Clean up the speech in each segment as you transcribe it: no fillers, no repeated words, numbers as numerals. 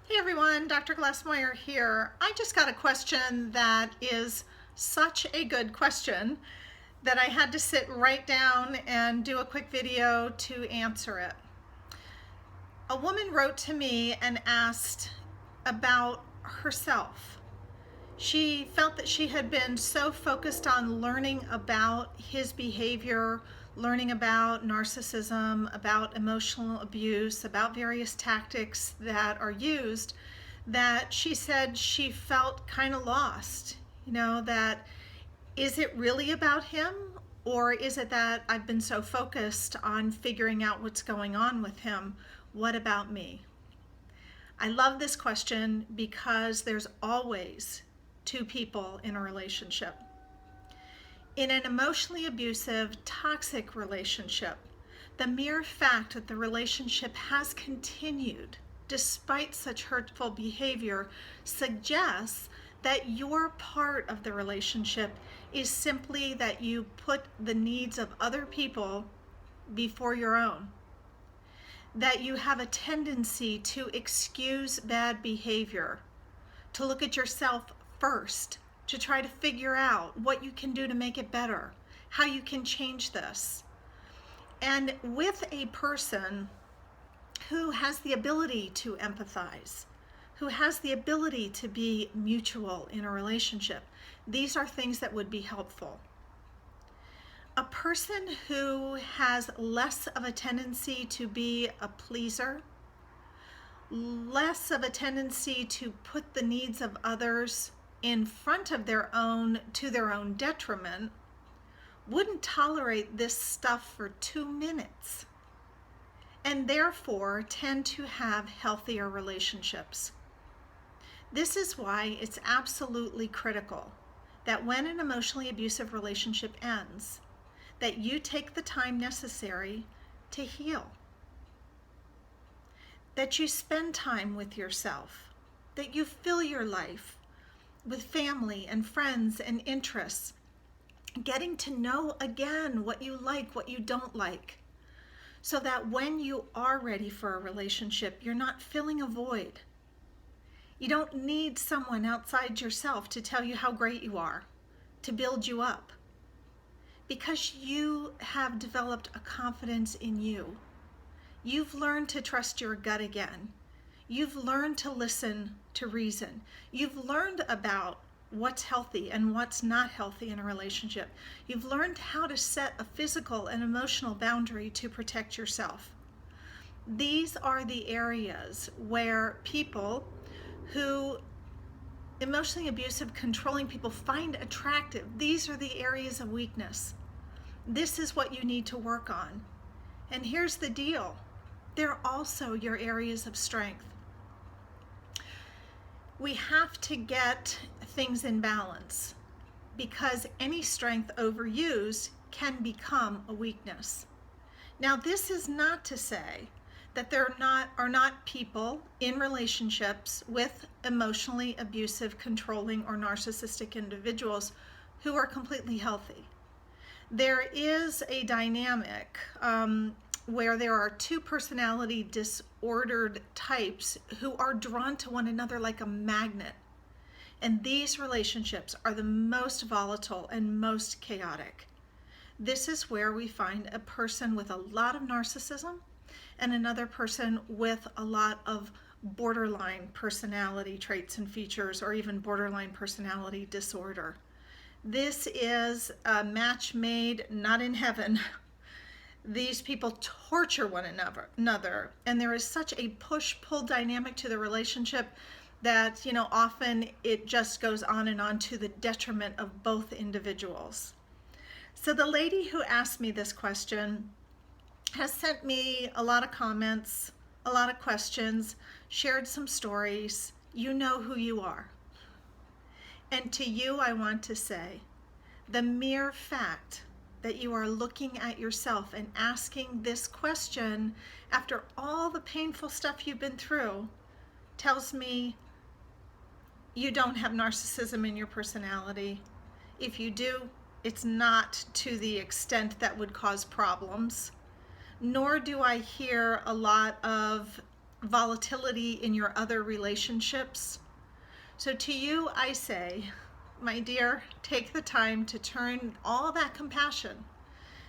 Hey everyone, Dr. Glassmeyer here. I just got a question that is such a good question that I had to sit right down and do a quick video to answer it. A woman wrote to me and asked about herself. She felt that she had been so focused on learning about his behavior, learning about narcissism, about emotional abuse, about various tactics that are used, that she said she felt kind of lost. That is it really about him? Or is it that I've been so focused on figuring out what's going on with him? What about me? I love this question because there's always two people in a relationship. In an emotionally abusive, toxic relationship, the mere fact that the relationship has continued despite such hurtful behavior suggests that your part of the relationship is simply that you put the needs of other people before your own. That you have a tendency to excuse bad behavior, to look at yourself first, to try to figure out what you can do to make it better, how you can change this. And with a person who has the ability to empathize, who has the ability to be mutual in a relationship, these are things that would be helpful. A person who has less of a tendency to be a pleaser, less of a tendency to put the needs of others in front of their own to their own detriment, wouldn't tolerate this stuff for 2 minutes and therefore tend to have healthier relationships. This is why it's absolutely critical that when an emotionally abusive relationship ends, that you take the time necessary to heal. That you spend time with yourself, that you fill your life with family and friends and interests, getting to know again what you like, what you don't like, so that when you are ready for a relationship, you're not filling a void. You don't need someone outside yourself to tell you how great you are, to build you up, because you have developed a confidence in you. You've learned to trust your gut again. You've learned to listen to reason. You've learned about what's healthy and what's not healthy in a relationship. You've learned how to set a physical and emotional boundary to protect yourself. These are the areas where people who emotionally abusive, controlling people find attractive. These are the areas of weakness. This is what you need to work on. And here's the deal. They're also your areas of strength. We have to get things in balance because any strength overused can become a weakness. Now, this is not to say that there are not people in relationships with emotionally abusive, controlling, or narcissistic individuals who are completely healthy. There is a dynamic where there are two personality disordered types who are drawn to one another like a magnet. And these relationships are the most volatile and most chaotic. This is where we find a person with a lot of narcissism and another person with a lot of borderline personality traits and features, or even borderline personality disorder. This is a match made not in heaven. These people torture one another, and there is such a push-pull dynamic to the relationship that, often it just goes on and on to the detriment of both individuals. So the lady who asked me this question has sent me a lot of comments, a lot of questions, shared some stories. You know who you are. And to you, I want to say, the mere fact that you are looking at yourself and asking this question after all the painful stuff you've been through tells me you don't have narcissism in your personality. If you do, it's not to the extent that would cause problems. Nor do I hear a lot of volatility in your other relationships. So to you, I say, my dear, take the time to turn all that compassion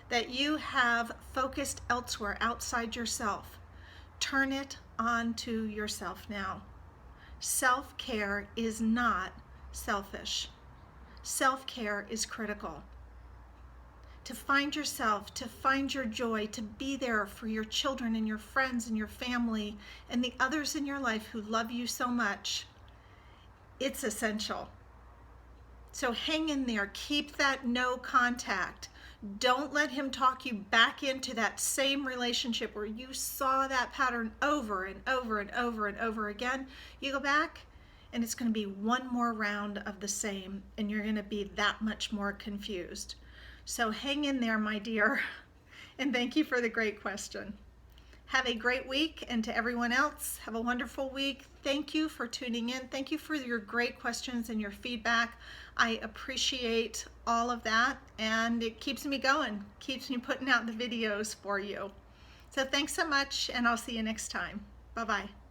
that you have focused elsewhere outside yourself. Turn it onto yourself now. Self-care is not selfish. Self-care is critical. To find yourself, to find your joy, to be there for your children and your friends and your family and the others in your life who love you so much, it's essential. So hang in there, keep that no contact. Don't let him talk you back into that same relationship where you saw that pattern over and over and over and over again. You go back and it's going to be one more round of the same, and you're going to be that much more confused. So hang in there, my dear, and thank you for the great question. Have a great week, and to everyone else, have a wonderful week. Thank you for tuning in. Thank you for your great questions and your feedback. I appreciate all of that, and it keeps me going, keeps me putting out the videos for you. So thanks so much, and I'll see you next time. Bye-bye.